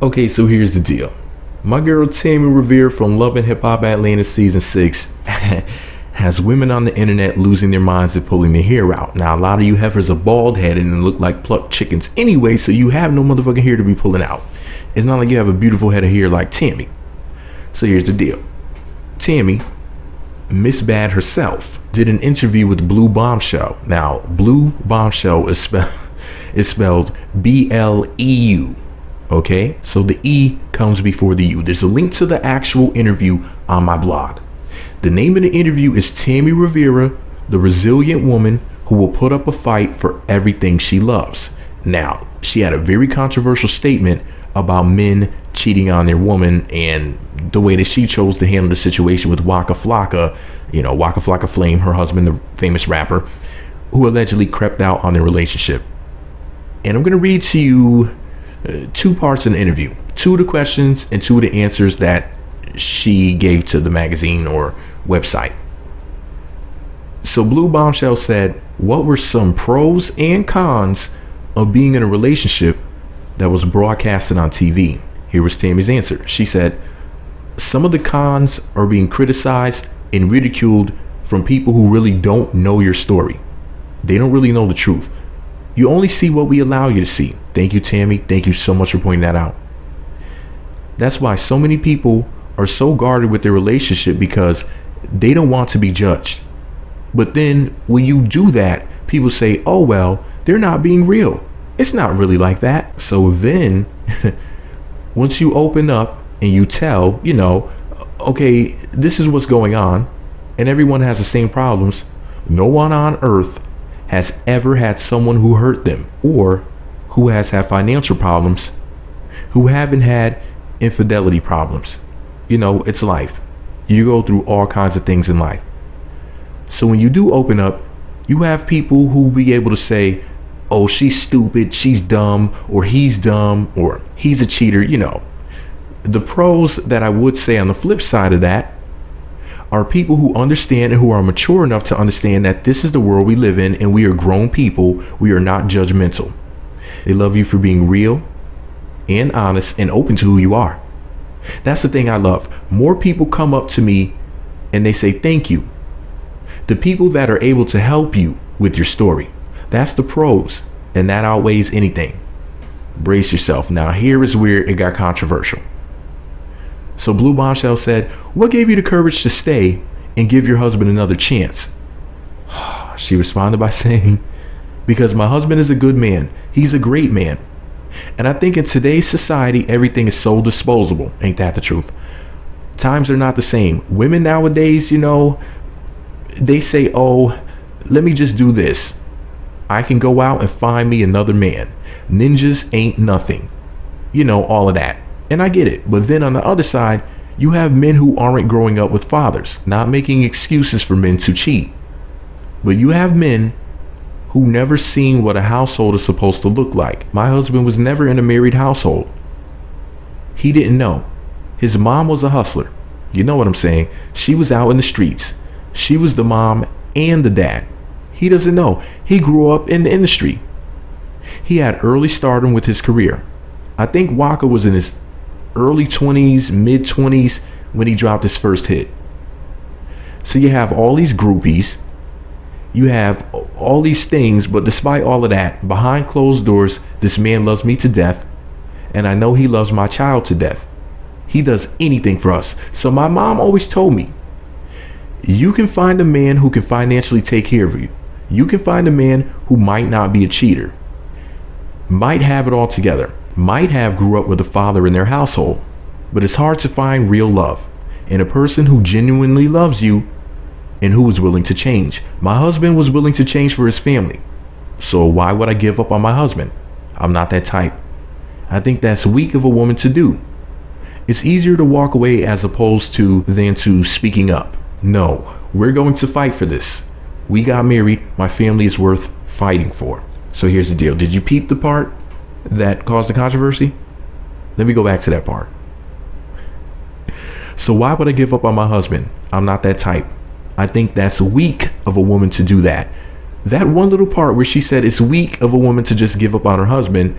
Okay, so here's the deal. My girl Tammy Rivera from Love and Hip Hop Atlanta Season 6 has women on the internet losing their minds and pulling their hair out. Now, a lot of you heifers are bald headed and look like plucked chickens anyway, so you have no motherfucking hair to be pulling out. It's not like you have a beautiful head of hair like Tammy. So here's the deal. Tammy, Miss Bad herself, did an interview with Blue Bombshell. Now, Blue Bombshell is spelled B-L-E-U. Okay, so the E comes before the U. There's a link to the actual interview on my blog. The name of the interview is Tammy Rivera, the resilient woman who will put up a fight for everything she loves. Now, she had a very controversial statement about men cheating on their woman and the way that she chose to handle the situation with Waka Flocka, Waka Flocka Flame, her husband, the famous rapper, who allegedly crept out on their relationship. And I'm going to read to you two parts in the interview, two of the questions and two of the answers that she gave to the magazine or website. So Blue Bombshell said, what were some pros and cons of being in a relationship that was broadcasted on TV? Here was Tammy's answer. She said, some of the cons are being criticized and ridiculed from people who really don't know your story. They don't really know the truth. You only see what we allow you to see. Thank you, Tammy. Thank you so much for pointing that out. That's why so many people are so guarded with their relationship, because they don't want to be judged. But then when you do that, people say, oh, well, they're not being real. It's not really like that. So then once you open up and you tell, okay, this is what's going on, and everyone has the same problems. No one on earth has ever had someone who hurt them, or who has had financial problems, who haven't had infidelity problems. It's life. You go through all kinds of things in life. So when you do open up, you have people who will be able to say, oh, she's stupid, she's dumb, or he's dumb, or he's a cheater. The pros that I would say on the flip side of that are people who understand and who are mature enough to understand that this is the world we live in, and we are grown people. We are not judgmental. They love you for being real and honest and open to who you are. That's the thing I love. More people come up to me and they say thank you. The people that are able to help you with your story, that's the pros, and that outweighs anything. Brace yourself. Now, here is where it got controversial. So Blue Bombshell said, what gave you the courage to stay and give your husband another chance? She responded by saying, because my husband is a good man. He's a great man. And I think in today's society, everything is so disposable. Ain't that the truth? Times are not the same. Women nowadays, they say, oh, let me just do this. I can go out and find me another man. Ninjas ain't nothing. All of that. And I get it. But then on the other side, you have men who aren't growing up with fathers, not making excuses for men to cheat. But you have men who never seen what a household is supposed to look like. My husband was never in a married household. He didn't know. His mom was a hustler. You know what I'm saying? She was out in the streets. She was the mom and the dad. He doesn't know. He grew up in the industry. He had early stardom with his career. I think Waka was in his early 20s, mid 20s when he dropped his first hit. So you have all these groupies. You have all these things, but despite all of that, behind closed doors, this man loves me to death, and I know he loves my child to death. He does anything for us. So my mom always told me, you can find a man who can financially take care of you. You can find a man who might not be a cheater, might have it all together, might have grew up with a father in their household, but it's hard to find real love and a person who genuinely loves you and who is willing to change. My husband was willing to change for his family. So why would I give up on my husband? I'm not that type. I think that's weak of a woman to do. It's easier to walk away as opposed to than to speaking up. No, we're going to fight for this. We got married. My family is worth fighting for. So here's the deal. Did you peep the part that caused the controversy? Let me go back to that part. So why would I give up on my husband? I'm not that type. I think that's weak of a woman to do that. That one little part where she said it's weak of a woman to just give up on her husband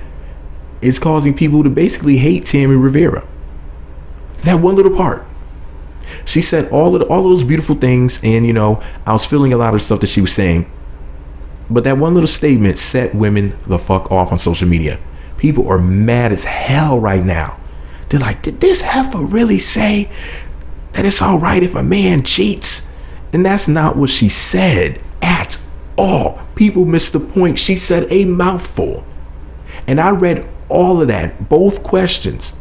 is causing people to basically hate Tammy Rivera. That one little part. She said all of those beautiful things, and I was feeling a lot of stuff that she was saying. But that one little statement set women the fuck off on social media. People are mad as hell right now. They're like, did this heifer really say that it's all right if a man cheats? And that's not what she said at all. People missed the point. She said a mouthful. And I read all of that, both questions,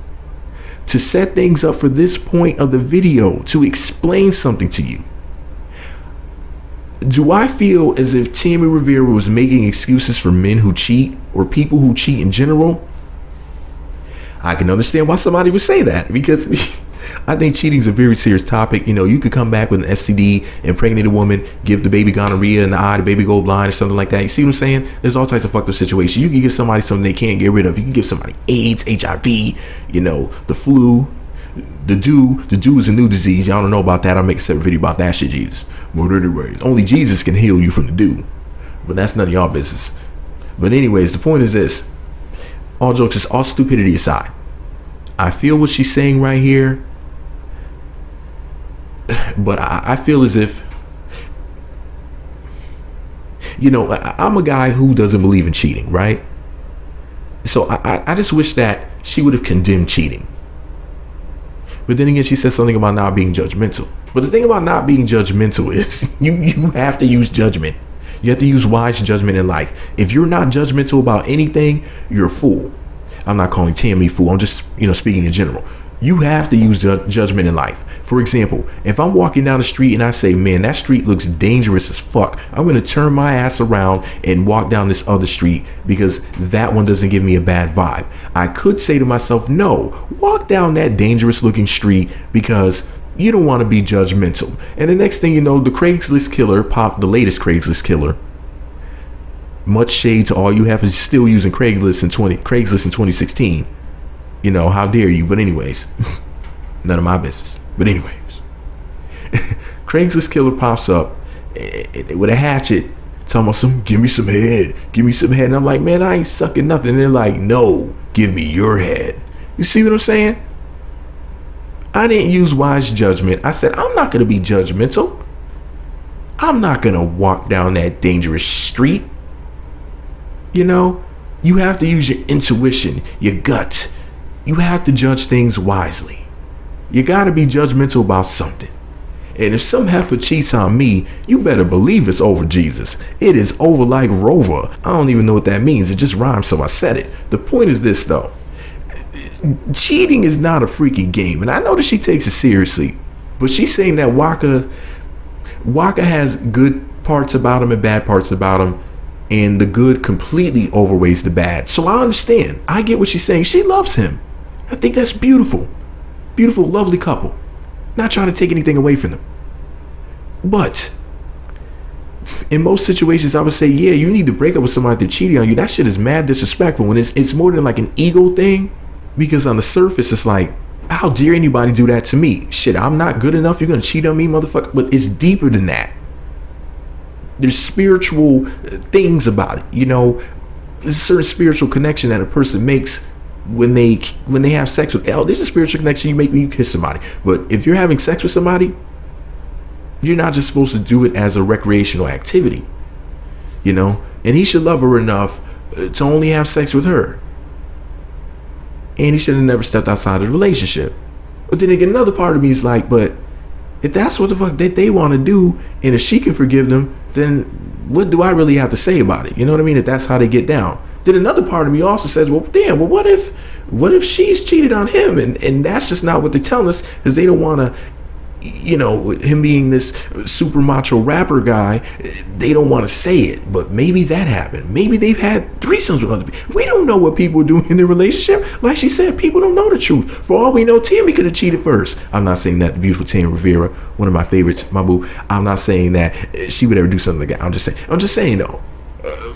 to set things up for this point of the video, to explain something to you. Do I feel as if Tammy Rivera was making excuses for men who cheat or people who cheat in general? I can understand why somebody would say that, because I think cheating is a very serious topic. You could come back with an STD, impregnate a woman, give the baby gonorrhea in the eye, the baby go blind or something like that. You see what I'm saying? There's all types of fucked up situations. You can give somebody something they can't get rid of. You can give somebody AIDS, HIV, the flu. The do is a new disease. Y'all don't know about that. I'll make a separate video about that shit, Jesus. But anyways, only Jesus can heal you from the do. But that's none of y'all business. But anyways, the point is this. All jokes, all stupidity aside, I feel what she's saying right here. But I feel as if, I'm a guy who doesn't believe in cheating, right? So I just wish that she would have condemned cheating. But then again, she said something about not being judgmental. But the thing about not being judgmental is you have to use judgment. You have to use wise judgment in life. If you're not judgmental about anything, you're a fool. I'm not calling Tammy a fool. I'm just, speaking in general. You have to use judgment in life. For example, if I'm walking down the street and I say, man, that street looks dangerous as fuck, I'm going to turn my ass around and walk down this other street because that one doesn't give me a bad vibe. I could say to myself, no, walk down that dangerous looking street because you don't want to be judgmental. And the next thing you know, the Craigslist killer popped, the latest Craigslist killer. Much shade to all you have is still using Craigslist in 2016. How dare you? But anyways, none of my business. But anyways, Craigslist killer pops up with a hatchet, talking about give me some head. And I'm like, man, I ain't sucking nothing. And they're like, no, give me your head. You see what I'm saying? I didn't use wise judgment. I said, I'm not going to be judgmental. I'm not going to walk down that dangerous street. You have to use your intuition, your gut. You have to judge things wisely. You got to be judgmental about something. And if some heifer cheats on me, you better believe it's over, Jesus. It is over like Rover. I don't even know what that means. It just rhymes, so I said it. The point is this, though. Cheating is not a freaking game. And I know that she takes it seriously. But she's saying that Waka has good parts about him and bad parts about him. And the good completely overweighs the bad. So I understand. I get what she's saying. She loves him. I think that's beautiful. Beautiful, lovely couple. Not trying to take anything away from them. But in most situations, I would say, yeah, you need to break up with somebody that cheated on you. That shit is mad disrespectful. When it's more than like an ego thing. Because on the surface, it's like, how dare anybody do that to me? Shit, I'm not good enough. You're going to cheat on me, motherfucker. But it's deeper than that. There's spiritual things about it. There's a certain spiritual connection that a person makes when they have sex with. There's a spiritual connection you make when you kiss somebody. But if you're having sex with somebody, you're not just supposed to do it as a recreational activity. And he should love her enough to only have sex with her. And he should have never stepped outside of the relationship. But then again, another part of me is like, but if that's what the fuck that they want to do, and if she can forgive them, then what do I really have to say about it? You know what I mean? If that's how they get down. Then another part of me also says, well, damn, well, what if she's cheated on him? And that's just not what they're telling us, because they don't want to, him being this super macho rapper guy, they don't want to say it. But maybe that happened. Maybe they've had threesomes with other people. We don't know what people do in their relationship. Like she said, people don't know the truth. For all we know, Tammy could have cheated first. I'm not saying that the beautiful Tammy Rivera, one of my favorites, my boo, I'm not saying that she would ever do something like that. I'm just saying though,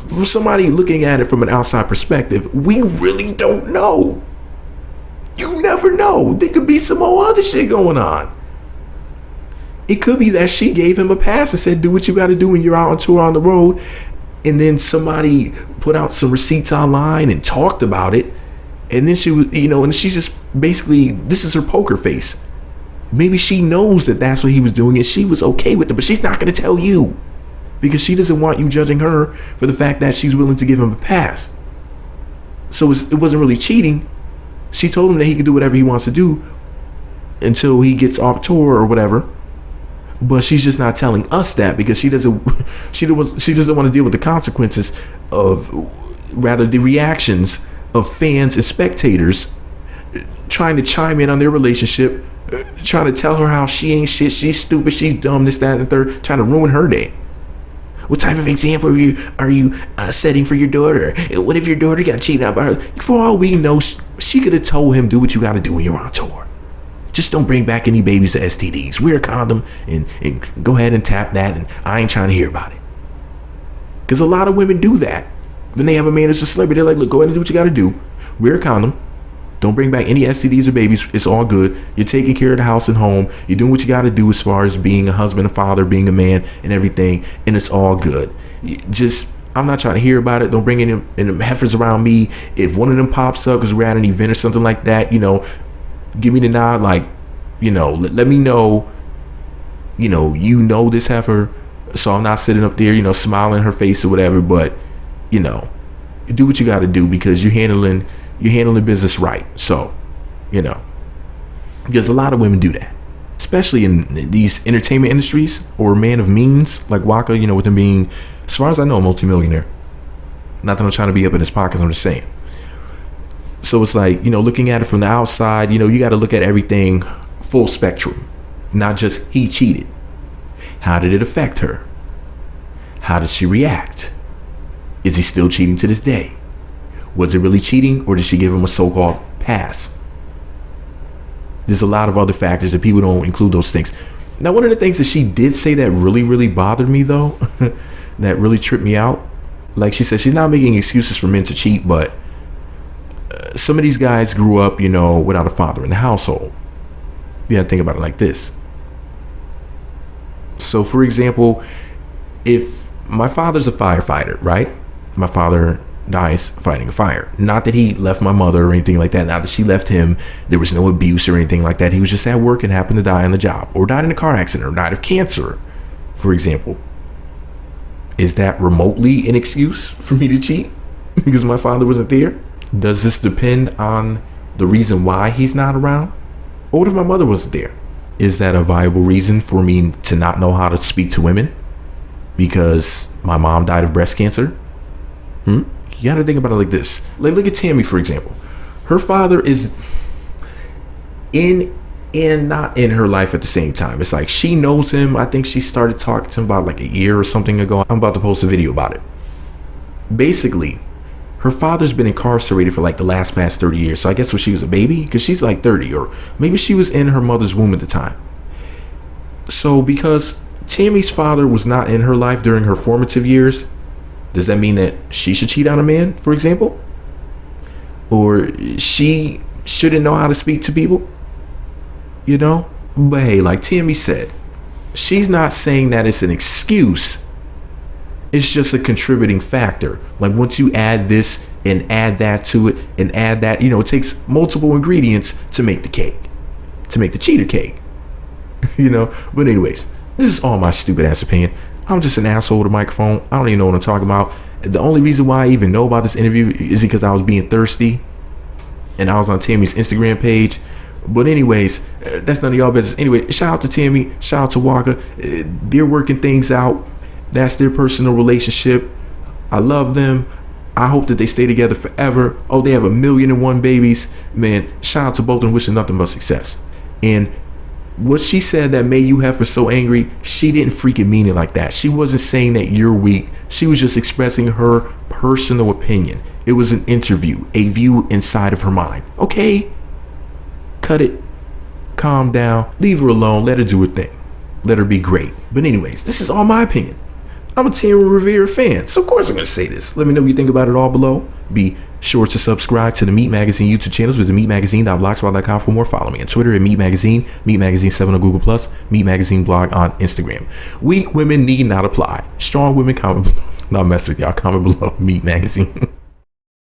for somebody looking at it from an outside perspective, we really don't know. You never know. There could be some more other shit going on. It could be that she gave him a pass and said, do what you got to do when you're out on tour on the road. And then somebody put out some receipts online and talked about it. And then she was, and she's just basically, this is her poker face. Maybe she knows that that's what he was doing and she was okay with it, but she's not going to tell you because she doesn't want you judging her for the fact that she's willing to give him a pass. So it wasn't really cheating. She told him that he could do whatever he wants to do until he gets off tour or whatever. But she's just not telling us that because she doesn't want to deal with the consequences of, rather, the reactions of fans and spectators trying to chime in on their relationship, trying to tell her how she ain't shit, she's stupid, she's dumb, this, that, and the third, trying to ruin her day. What type of example are you setting for your daughter? What if your daughter got cheated on by her? For all we know, she could have told him, do what you got to do when you're on tour. Just don't bring back any babies to STDs. Wear a condom and go ahead and tap that, and I ain't trying to hear about it. Because a lot of women do that. Then they have a man who's a celebrity. They're like, look, go ahead and do what you got to do. Wear a condom. Don't bring back any STDs or babies. It's all good. You're taking care of the house and home. You're doing what you got to do as far as being a husband, a father, being a man, and everything. And it's all good. I'm not trying to hear about it. Don't bring any heifers around me. If one of them pops up because we're at an event or something like that, give me the nod. Like, let me know, this heifer. So I'm not sitting up there, smiling in her face or whatever. But, do what you got to do because you're handling business right. So, because a lot of women do that, especially in these entertainment industries or a man of means like Waka, with him being, as far as I know, a multimillionaire. Not that I'm trying to be up in his pockets, I'm just saying. So it's like, looking at it from the outside, you got to look at everything full spectrum, not just he cheated. How did it affect her? How did she react? Is he still cheating to this day? Was it really cheating, or did she give him a so-called pass? There's a lot of other factors that people don't include those things. Now, one of the things that she did say that really, really bothered me, though, that really tripped me out, like she said, she's not making excuses for men to cheat, but some of these guys grew up, without a father in the household. You gotta think about it like this. So, for example, if my father's a firefighter, right? My father dies fighting a fire. Not that he left my mother or anything like that. Not that she left him. There was no abuse or anything like that. He was just at work and happened to die on the job, or died in a car accident, or died of cancer, for example. Is that remotely an excuse for me to cheat because my father wasn't there? Does this depend on the reason why he's not around? Or what if my mother wasn't there? Is that a viable reason for me to not know how to speak to women because my mom died of breast cancer? You gotta think about it like this. Like, look at Tammy, for example. Her father is in and not in her life at the same time. It's like she knows him. I think she started talking to him about like a year or something ago. I'm about to post a video about it. Basically, her father's been incarcerated for like the past 30 years. So I guess when she was a baby, because she's like 30, or maybe she was in her mother's womb at the time. So because Tammy's father was not in her life during her formative years, does that mean that she should cheat on a man, for example? Or she shouldn't know how to speak to people? But hey, like Tammy said, she's not saying that it's an excuse. It's just a contributing factor. Like once you add this and add that to it and add that, it takes multiple ingredients to make the cake, to make the cheater cake. But anyways, this is all my stupid ass opinion. I'm just an asshole with a microphone. I don't even know what I'm talking about. The only reason why I even know about this interview is because I was being thirsty and I was on Tammy's Instagram page. But anyways, that's none of y'all business. Anyway, shout out to Tammy. Shout out to Waka. They're working things out. That's their personal relationship. I love them. I hope that they stay together forever. Oh, they have 1,000,001 babies. Man, shout out to both of them, wishing nothing but success. And what she said that made you heifer so angry, she didn't freaking mean it like that. She wasn't saying that you're weak. She was just expressing her personal opinion. It was an interview, a view inside of her mind. Okay, cut it, calm down, leave her alone, let her do her thing, let her be great. But anyways, this is all my opinion. I'm a Tammy Rivera fan, so of course I'm going to say this. Let me know what you think about it all below. Be sure to subscribe to the Meat Magazine YouTube channels. Visit meatmagazine.blogspot.com for more. Follow me on Twitter at Meat Magazine, Meat Magazine 7 on Google+, Meat Magazine blog on Instagram. Weak women need not apply. Strong women, comment below. Not mess with y'all. Comment below. Meat Magazine.